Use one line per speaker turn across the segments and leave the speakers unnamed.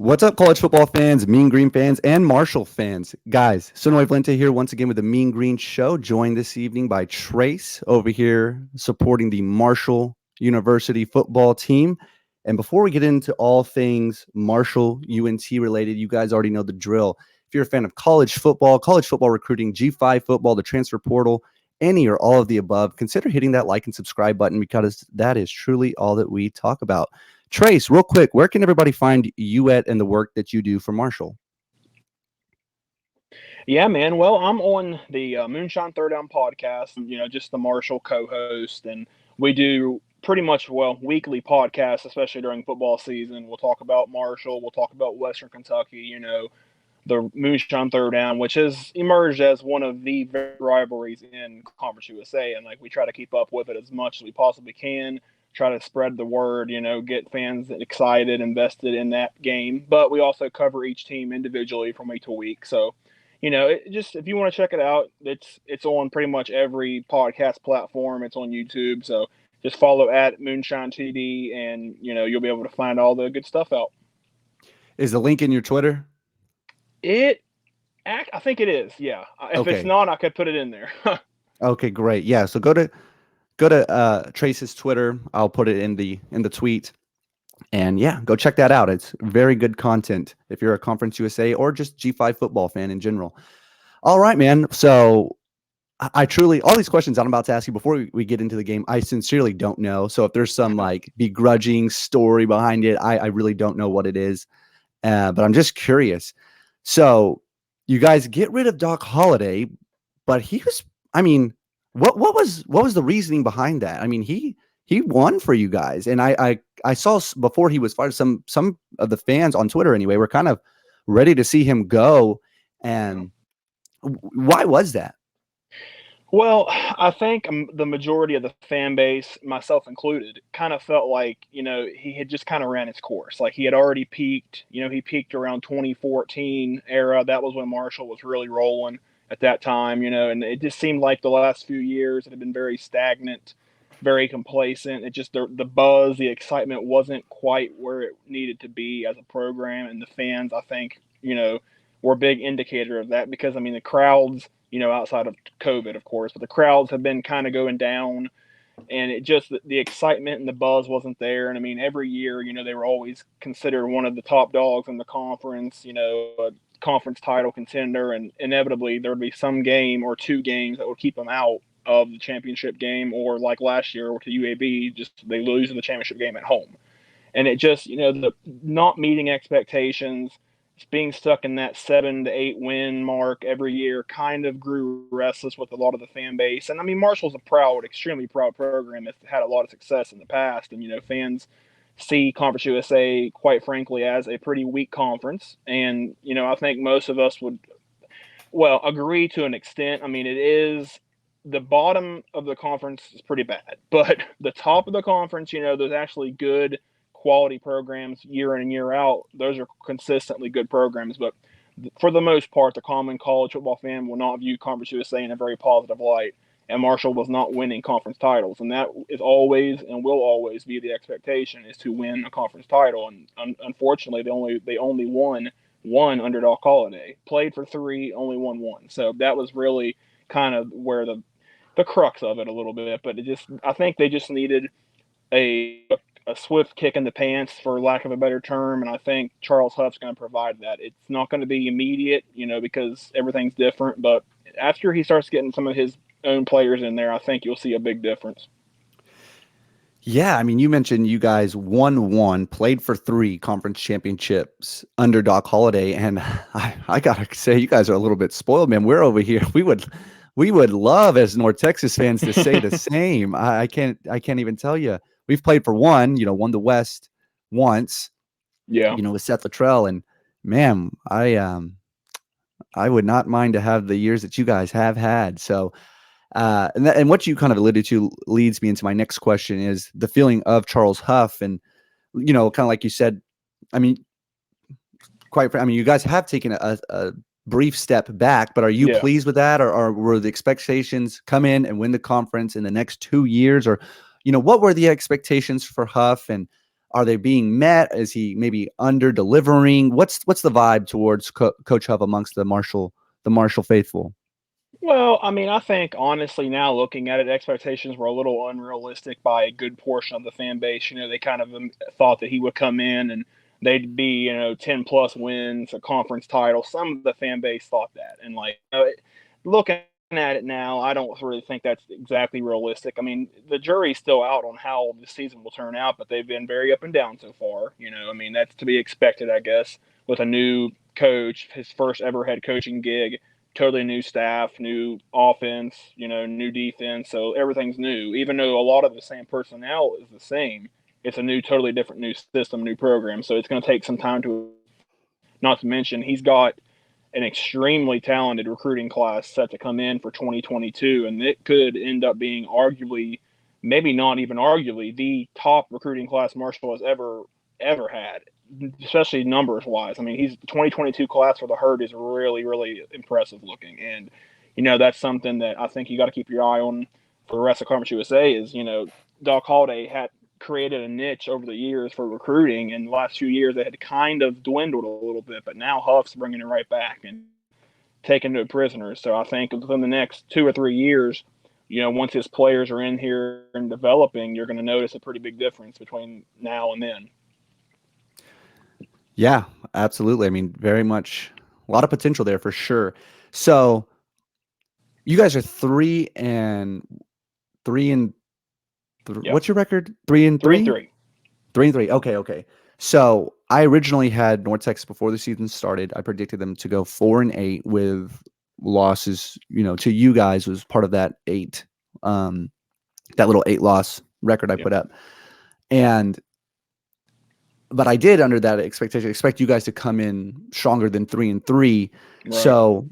What's up, college football fans, Mean Green fans, and Marshall fans? Guys, Sonoy Valente here once again with the Mean Green Show, joined this evening by Trace over here supporting the Marshall University football team. And before we get into all things Marshall UNT related, you guys already know the drill. If you're a fan of college football recruiting, G5 football, the transfer portal, any or all of the above, consider hitting that like and subscribe button because that is truly all that we talk about. Trace, real quick, where can everybody find you at and the work that you do for Marshall?
Yeah, man. Well, I'm on the Moonshine Third Down podcast, and just the Marshall co-host, and we do pretty much weekly podcasts, especially during football season. We'll talk about Marshall, we'll talk about Western Kentucky, the Moonshine Third Down, which has emerged as one of the very rivalries in Conference USA, and like we try to keep up with it as much as we possibly can. Try to spread the word, get fans excited, invested in that game. But we also cover each team individually from week to week. So, just if you want to check it out, it's on pretty much every podcast platform. It's on YouTube. So just follow at Moonshine TD, and you'll be able to find all the good stuff out.
Is the link in your Twitter?
I think it is. Yeah. If it's
Okay.
not, I could put it in there.
Okay, great. Yeah, so go to Trace's Twitter. I'll put it in the tweet. And yeah, go check that out. It's very good content if you're a Conference USA or just G5 football fan in general. All right, man. So I truly, all these questions I'm about to ask you before we get into the game, I sincerely don't know. So if there's some like begrudging story behind it, I really don't know what it is. But I'm just curious. So you guys get rid of Doc Holliday, but he was, I mean, what was the reasoning behind that? I mean, he won for you guys, and I saw before he was fired, some of the fans on Twitter anyway were kind of ready to see him go. And why was that?
Well, I think the majority of the fan base, myself included, kind of felt like, he had just kind of ran its course. Like he had already peaked. He peaked around 2014 era. That was when Marshall was really rolling at that time, and it just seemed like the last few years it had been very stagnant, very complacent. It just, the buzz, the excitement wasn't quite where it needed to be as a program. And the fans, I think, were a big indicator of that because, I mean, the crowds, outside of COVID, of course, but the crowds have been kind of going down, and it just the excitement and the buzz wasn't there. And I mean, every year, they were always considered one of the top dogs in the conference, a conference title contender, and inevitably there would be some game or two games that would keep them out of the championship game, or like last year to UAB, just they lose in the championship game at home. And it just, the not meeting expectations, being stuck in that 7 to 8 win mark every year kind of grew restless with a lot of the fan base. And I mean, Marshall's a extremely proud program that's had a lot of success in the past. And, fans see Conference USA, quite frankly, as a pretty weak conference. And, I think most of us would, agree to an extent. I mean, it is the bottom of the conference is pretty bad, but the top of the conference, there's actually good quality programs year in and year out. Those are consistently good programs, but for the most part, the common college football fan will not view Conference USA in a very positive light. And Marshall was not winning conference titles, and that is always and will always be the expectation, is to win a conference title. And unfortunately, they only won one under Doc Holliday. Played for three, only won one. So that was really kind of where the crux of it a little bit. But I think they just needed a swift kick in the pants, for lack of a better term, and I think Charles Huff's going to provide that. It's not going to be immediate, because everything's different, but after he starts getting some of his own players in there, I think you'll see a big difference.
Yeah, I mean, you mentioned you guys won one, played for three conference championships under Doc Holliday, and I gotta say, you guys are a little bit spoiled, man. We're over here. We would love as North Texas fans to say the same. I can't even tell you. We've played for one, won the West once,
Yeah.
with Seth Luttrell, and man, I would not mind to have the years that you guys have had. So, and what you kind of alluded to leads me into my next question is the feeling of Charles Huff, and kind of like you said, I mean, you guys have taken a brief step back, but are you pleased with that, or were the expectations come in and win the conference in the next 2 years, or what were the expectations for Huff? And Are they being met? Is he maybe under delivering? What's the vibe towards Coach Huff amongst the Marshall faithful?
Well, I mean, I think honestly now looking at it, expectations were a little unrealistic by a good portion of the fan base. They kind of thought that he would come in and they'd be, 10 plus wins, a conference title. Some of the fan base thought that. And looking at it now, I don't really think that's exactly realistic. I mean, the jury's still out on how the season will turn out, but they've been very up and down so far. I mean, that's to be expected, I guess, with a new coach, his first ever head coaching gig, totally new staff, new offense, new defense. So everything's new. Even though a lot of the same personnel is the same, it's a new, totally different new system, new program. So it's going to take some time to. Not to mention, he's got an extremely talented recruiting class set to come in for 2022, and it could end up being arguably, maybe not even arguably, the top recruiting class Marshall has ever had, especially numbers wise. I mean, he's the 2022 class for the herd is really, really impressive looking, and that's something that I think you got to keep your eye on for the rest of Conference USA. Is Doc Holliday had created a niche over the years for recruiting, and the last few years it had kind of dwindled a little bit, but now Huff's bringing it right back and taking it prisoners. So I think within the next 2 or 3 years, once his players are in here and developing, you're going to notice a pretty big difference between now and then.
Yeah, absolutely. I mean, very much a lot of potential there for sure. So you guys are 3-3.
Yep.
What's your record? 3-3?
3-3.
3-3. Okay. So I originally had North Texas before the season started. I predicted them to go 4-8 with losses, to you guys was part of that that little 8-loss record I put up. But I did under that expectation, expect you guys to come in stronger than 3-3.
Right.
So,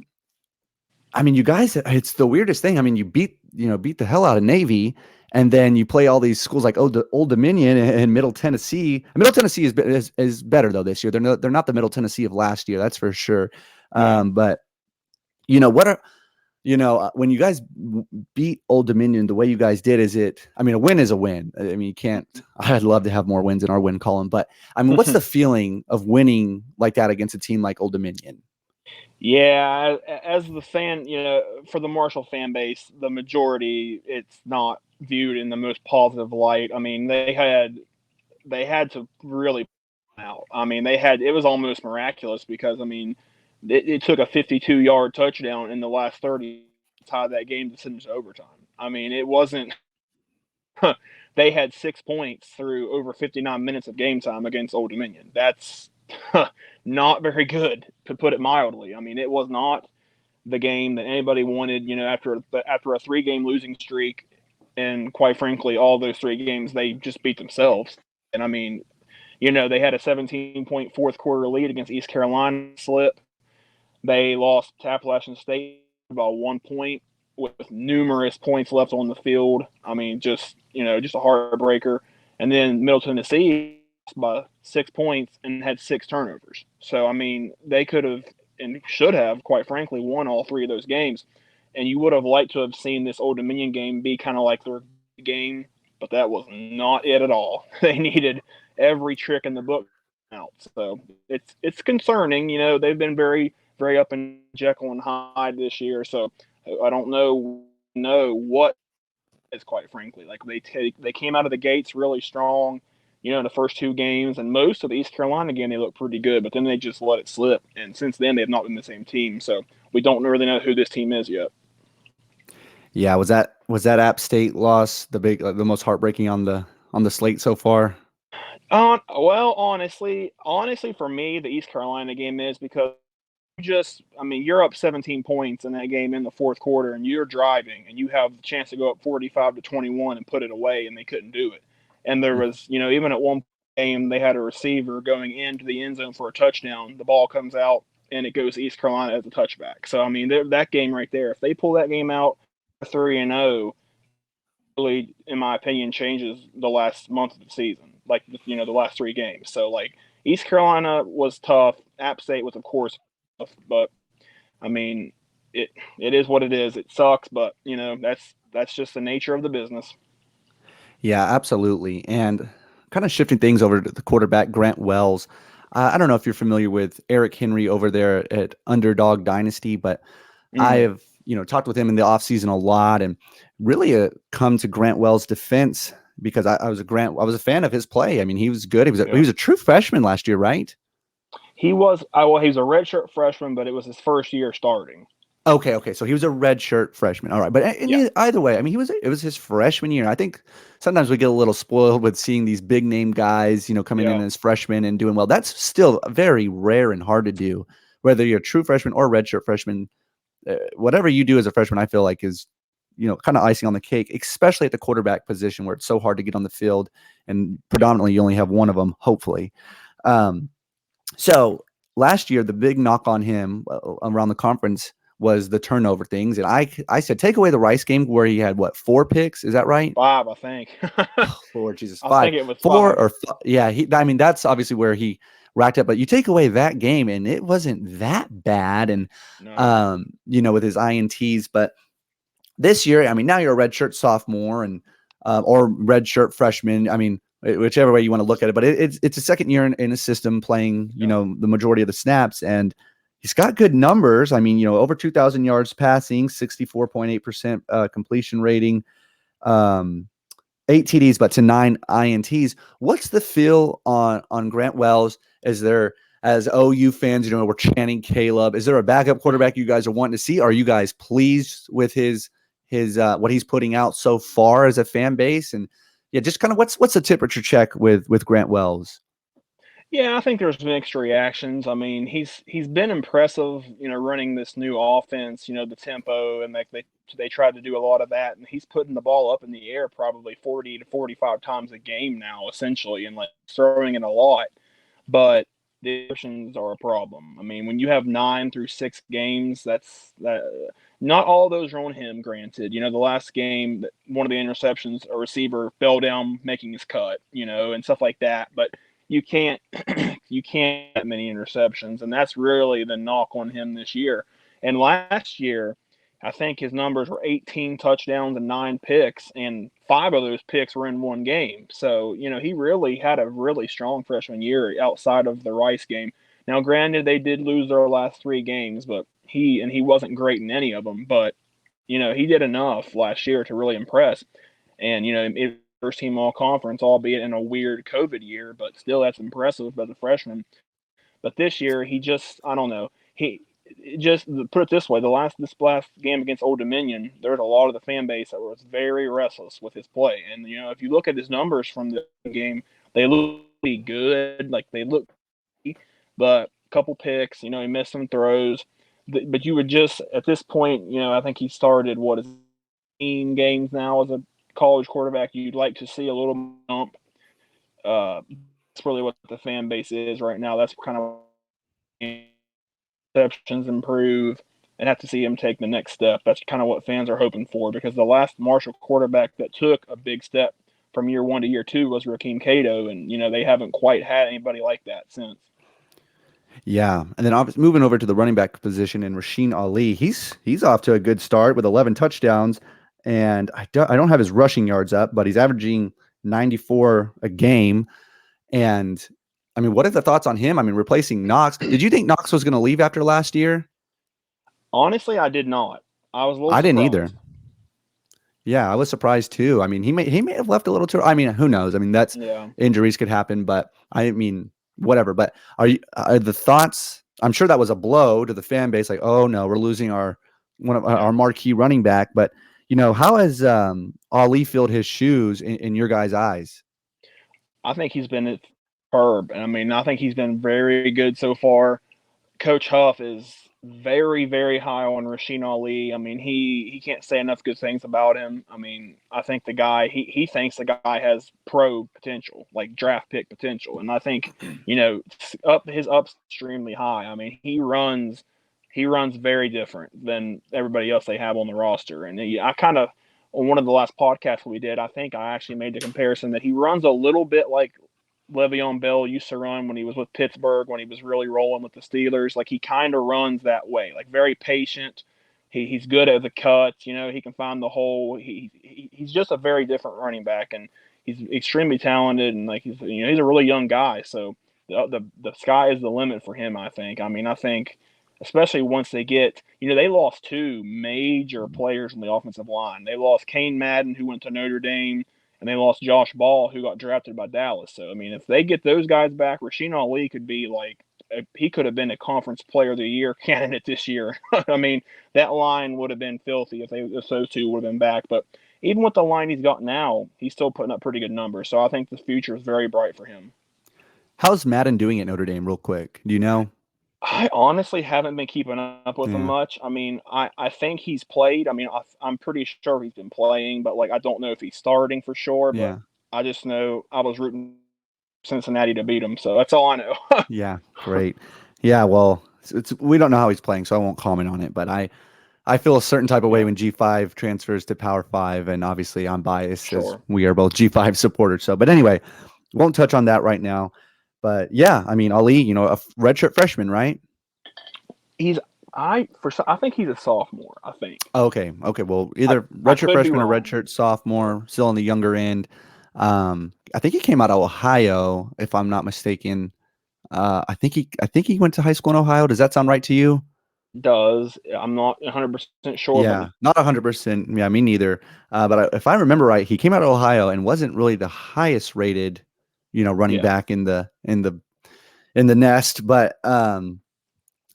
I mean, you guys, it's the weirdest thing. I mean, you beat the hell out of Navy, and then you play all these schools like Old Dominion and Middle Tennessee. Middle Tennessee is better though this year. They're not the Middle Tennessee of last year, that's for sure.
Right.
But when you guys beat Old Dominion the way you guys did, a win is a win. I mean, you can't. I'd love to have more wins in our win column, but I mean, what's the feeling of winning like that against a team like Old Dominion?
Yeah, as the fan, for the Marshall fan base, the majority, it's not viewed in the most positive light. I mean, they had to really out. I mean, it was almost miraculous because I mean, it took a 52-yard touchdown in the last 30 to tie that game to send into overtime. I mean, it wasn't. They had 6 points through over 59 minutes of game time against Old Dominion. That's not very good, to put it mildly. I mean, it was not the game that anybody wanted. After a 3-game losing streak, and quite frankly, all those 3 games they just beat themselves. And I mean, they had a 17-point fourth quarter lead against East Carolina slip. They lost to Appalachian State by 1 point with numerous points left on the field. I mean, just a heartbreaker. And then Middle Tennessee by 6 points and had 6 turnovers. So I mean, they could have and should have, quite frankly, won all 3 of those games. And you would have liked to have seen this Old Dominion game be kind of like their game, but that was not it at all. They needed every trick in the book out. So it's concerning. They've been very, very up in Jekyll and Hyde this year. So I don't know what is, quite frankly. Like they came out of the gates really strong, in the first 2 games, and most of the East Carolina game they looked pretty good, but then they just let it slip. And since then they have not been the same team. So we don't really know who this team is yet.
Yeah, was that App State loss the most heartbreaking on the slate so far?
Well, honestly, for me, the East Carolina game is because you're up 17 points in that game in the fourth quarter, and you're driving, and you have the chance to go up 45-21 and put it away, and they couldn't do it. And there was, even at one game, they had a receiver going into the end zone for a touchdown. The ball comes out, and it goes to East Carolina as a touchback. So, I mean, that game right there, if they pull that game out 3-0, really, in my opinion, changes the last month of the season, like, the last 3 games. So, like, East Carolina was tough. App State was, of course, tough. But, I mean, it is what it is. It sucks, but, that's just the nature of the business.
Yeah, absolutely. And kind of shifting things over to the quarterback, Grant Wells. I don't know if you're familiar with Eric Henry over there at Underdog Dynasty, but I
Mm,
have, talked with him in the offseason a lot and really come to Grant Wells' defense because I was a fan of his play. I mean, he was good. He
yeah.
was a true freshman last year, right?
He was a redshirt freshman, but it was his first year starting.
Okay. So he was a redshirt freshman. All right, but
Yeah,
either way, I mean, it was his freshman year. I think sometimes we get a little spoiled with seeing these big name guys, coming in
yeah,
as freshmen and doing well. That's still very rare and hard to do. Whether you're a true freshman or redshirt freshman, whatever you do as a freshman, I feel like is, kind of icing on the cake, especially at the quarterback position where it's so hard to get on the field, and predominantly you only have one of them, hopefully. Um, so last year, the big knock on him around the conference was the turnover things, and I said take away the Rice game where he had what, 4 picks? Is that right?
5, I think.
Oh, Lord Jesus,
I
five,
think it was
four,
5.
or yeah. I mean, that's obviously where he racked up. But you take away that game, and it wasn't that bad. And
No.
with his ints, but this year, I mean, now you're a redshirt sophomore and or redshirt freshman. I mean, whichever way you want to look at it, but it's a second year in a system playing,
Yeah.
the majority of the snaps, and he's got good numbers. I mean, over 2,000 yards passing, 64.8% completion rating, um, 8 TDs, but to 9 INTs. What's the feel on Grant Wells? Is there, as OU fans, we're chanting Caleb? Is there a backup quarterback you guys are wanting to see? Are you guys pleased with his what he's putting out so far as a fan base? And yeah, just kind of what's the temperature check with Grant Wells?
Yeah, I think there's mixed reactions. I mean, he's been impressive, running this new offense, the tempo, and like they tried to do a lot of that, and he's putting the ball up in the air probably 40 to 45 times a game now, essentially, and like throwing it a lot. But the interceptions are a problem. I mean, when you have 9 through 6 games, that. Not all those are on him. Granted, the last game, one of the interceptions, a receiver fell down making his cut, and stuff like that. But you can't you can't have many interceptions, and that's really the knock on him this year. And last year, I think his numbers were 18 touchdowns and 9 picks, and 5 of those picks were in one game. So he really had a really strong freshman year outside of the Rice game. Now, granted, they did lose their last 3 games, but he wasn't great in any of them. But he did enough last year to really impress. And it first team all conference, albeit in a weird COVID year, but still that's impressive as a freshman. But this year, he just, I don't know, he just, put it this way, this last game against Old Dominion, there's a lot of the fan base that was very restless with his play. And if you look at his numbers from the game, they look pretty good, like they look, but a couple picks, he missed some throws. But you would just, at this point, I think he started what is games now as a college quarterback. You'd like to see a little jump. That's really what the fan base is right now. That's kind of receptions improve and have to see him take the next step. That's kind of what fans are hoping for, because the last Marshall quarterback that took a big step from year 1 to year 2 was Rakeem Cato, and they haven't quite had anybody like that since.
Yeah, and then obviously moving over to the running back position and Rasheen Ali, he's off to a good start with 11 touchdowns, and I don't have his rushing yards up, but he's averaging 94 a game. And I mean, what are the thoughts on him? I mean, replacing Knox. Did you think Knox was going to leave after last year?
Honestly, I did not. I was a little
I didn't either.
surprised.
Yeah, I was surprised too. I mean, he may have left a little too. I mean, who knows? I mean, that's
Yeah,
injuries could happen, but I mean, whatever. But are the thoughts? I'm sure that was a blow to the fan base. Like, oh no, we're losing one of
yeah.
our marquee running back. But how has Ali filled his shoes in your guys' eyes?
I think he's been superb, and I mean, I think he's been very good so far. Coach Huff is very, very high on Rasheen Ali. I mean, he can't say enough good things about him. I mean, I think the guy he thinks the guy has pro potential, like draft pick potential, and I think his up's extremely high. I mean, he runs very different than everybody else they have on the roster, and I kind of on one of the last podcasts we did, I think I actually made the comparison that he runs a little bit like Le'Veon Bell used to run when he was with Pittsburgh, when he was really rolling with the Steelers. Like he kind of runs that way, like very patient. He's good at the cuts. He can find the hole. He's just a very different running back, and he's extremely talented, and like he's a really young guy. So the sky is the limit for him. I think. I mean, I think especially once they get they lost two major players on the offensive line. They lost Kane Madden, who went to Notre Dame, and they lost Josh Ball, who got drafted by Dallas. So I mean, if they get those guys back, Rasheen Ali could be like he could have been a conference player of the year candidate this year. I mean, that line would have been filthy if those two would have been back. But even with the line he's got now, he's still putting up pretty good numbers. So I think the future is very bright for him.
How's Madden doing at Notre Dame, real quick? Do you know?
I honestly haven't been keeping up with him
Yeah.
much. I mean, I think he's played. I mean, I'm pretty sure he's been playing, but like I don't know if he's starting for sure. But
Yeah.
I just know I was rooting Cincinnati to beat him, so that's all I know.
Yeah. Great. Yeah. Well, we don't know how he's playing, so I won't comment on it. But I feel a certain type of way
Yeah,
when G5 transfers to Power 5, and obviously I'm biased as
sure.
we are both G5 supporters. So, but anyway, won't touch on that right now. But yeah, I mean, Ali, a redshirt freshman, right?
He's I think he's a sophomore. I think
Okay. Okay. Well,
I
either
I
redshirt
could be
freshman or
wrong.
redshirt sophomore, still on the younger end. I think he came out of Ohio, if I'm not mistaken. I think he went to high school in Ohio. Does that sound right to you?
Does I'm not 100% sure, but
Yeah, not 100%. Yeah, me neither. But if I remember right, he came out of Ohio and wasn't really the highest rated, running
yeah.
back in the nest. But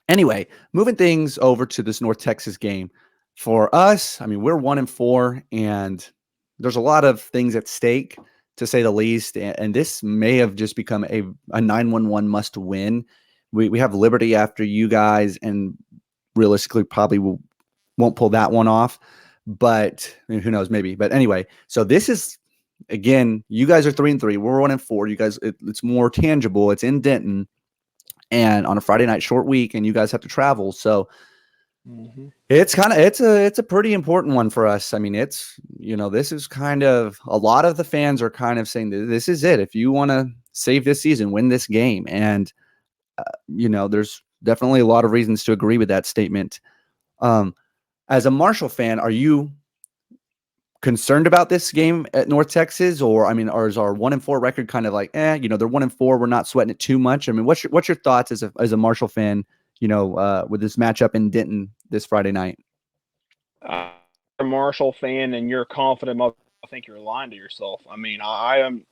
anyway, moving things over to this North Texas game. For us, I mean, we're 1-4, and there's a lot of things at stake, to say the least. And this may have just become a 9-1-1 must win. We have Liberty after you guys, and realistically probably won't pull that one off. But I mean, who knows, maybe. But anyway, so this is, again, you guys are 3-3. We're 1-4. You guys, it's more tangible. It's in Denton, and on a Friday night short week, and you guys have to travel. So
Hmm.
it's a pretty important one for us. I mean, this is kind of, a lot of the fans are kind of saying that this is it. If you want to save this season, win this game. And there's definitely a lot of reasons to agree with that statement. Um, as a Marshall fan, are you concerned about this game at North Texas, or I mean, or is our 1-4 record kind of like, they're 1-4, we're not sweating it too much? I mean, what's your thoughts as a Marshall fan, with this matchup in Denton this Friday night?
I'm a Marshall fan, and you're confident. I think you're lying to yourself. I mean, I am.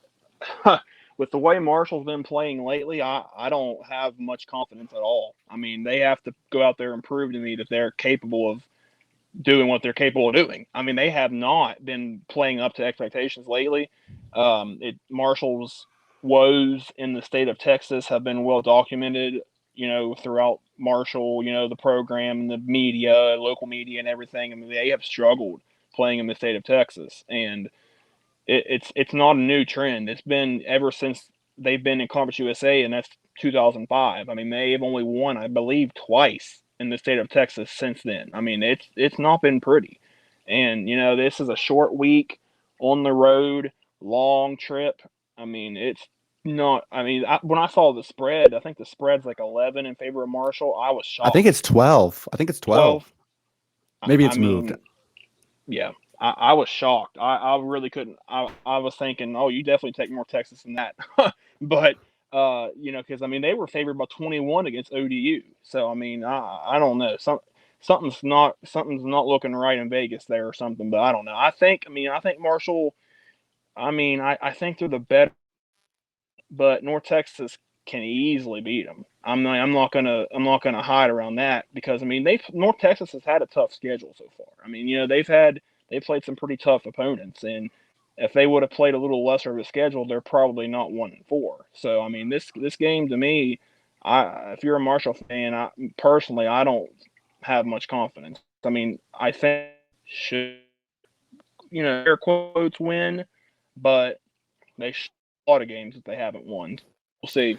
With the way Marshall's been playing lately, I don't have much confidence at all. I mean, they have to go out there and prove to me that they're capable of doing what they're capable of doing. I mean, they have not been playing up to expectations lately. Marshall's woes in the state of Texas have been well documented, throughout Marshall, the program, the media, local media, and everything. I mean, they have struggled playing in the state of Texas, and it's not a new trend. It's been ever since they've been in Conference USA, and that's 2005. I mean, they have only won, I believe, twice in the state of Texas since then. I mean, it's not been pretty. And this is a short week on the road, long trip. I mean, it's not. I mean, when I saw the spread, I think the spread's like 11 in favor of Marshall. I was
I think
shocked.
it's 12. I think it's
12.
12. Maybe
I
it's moved.
mean, yeah, I was shocked. I really couldn't. I was thinking, oh, you definitely take more Texas than that. But because I mean they were favored by 21 against ODU. So I mean, I don't know. Something's not looking right in Vegas there or something. But I don't know. I think Marshall. I mean, I think they're the better, but North Texas can easily beat them. I'm not gonna hide around that because I mean North Texas has had a tough schedule so far. I mean they've played some pretty tough opponents, and if they would have played a little lesser of a schedule, they're probably not 1-4. So I mean this game to me, if you're a Marshall fan, personally I don't have much confidence. I mean I think should air quotes win, but they should a lot of games that they haven't won. We'll see.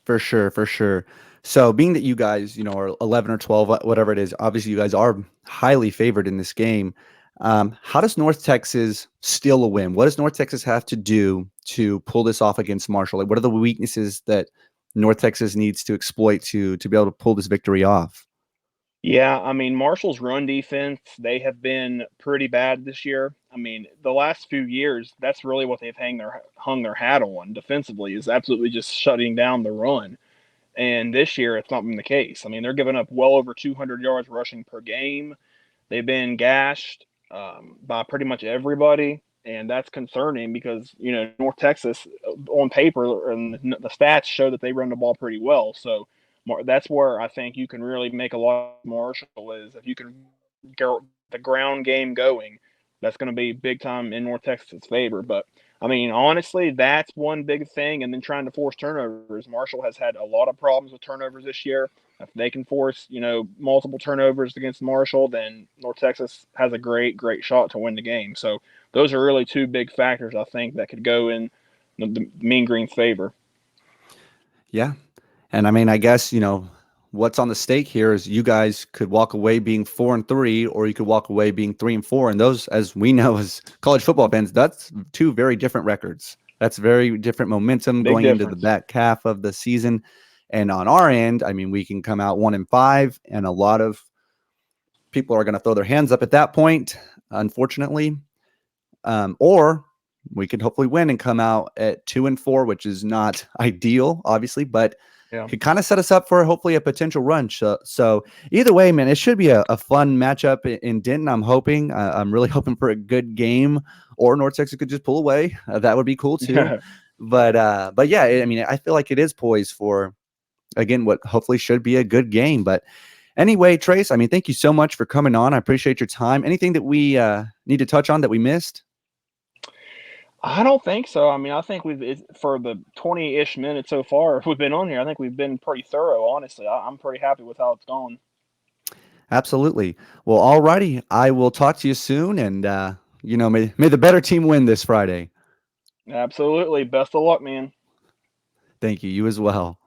For sure, for sure. So being that you guys, are 11 or 12, whatever it is, obviously you guys are highly favored in this game. How does North Texas steal a win? What does North Texas have to do to pull this off against Marshall? Like, what are the weaknesses that North Texas needs to exploit to be able to pull this victory off?
Yeah, I mean Marshall's run defense, they have been pretty bad this year. I mean, the last few years, that's really what they've hung their hat on defensively is absolutely just shutting down the run. And this year, it's not been the case. I mean, they're giving up well over 200 yards rushing per game. They've been gashed by pretty much everybody, and that's concerning because North Texas, on paper and the stats show that they run the ball pretty well. So that's where I think you can really make a lot of Marshall is if you can get the ground game going. That's going to be big time in North Texas's favor. But I mean, honestly, that's one big thing. And then trying to force turnovers. Marshall has had a lot of problems with turnovers this year. If they can force, multiple turnovers against Marshall, then North Texas has a great, great shot to win the game. So those are really two big factors I think that could go in the Mean Green's favor.
Yeah. And I mean, I guess, what's on the stake here is you guys could walk away being 4-3, or you could walk away being 3-4. And those, as we know, as college football fans, that's two very different records. That's very different momentum
Big
going into the
difference.
back half of the season. And on our end, I mean, we can come out 1-5, and a lot of people are going to throw their hands up at that point, unfortunately. Or we could hopefully win and come out at 2-4, which is not ideal, obviously, but could kind of set us up for hopefully a potential run. So either way, man, it should be a fun matchup in Denton. I'm hoping. I'm really hoping for a good game, or North Texas could just pull away. That would be cool too. But yeah, I mean, I feel like it is poised for, again, what hopefully should be a good game. But anyway, Trace, I mean, thank you so much for coming on. I appreciate your time. Anything that we need to touch on that we missed?
I don't think so. I mean, I think for the 20-ish minutes so far we've been on here, I think we've been pretty thorough, honestly. I'm pretty happy with how it's gone.
Absolutely. Well, alrighty. I will talk to you soon, and may the better team win this Friday.
Absolutely. Best of luck, man.
Thank you. You as well.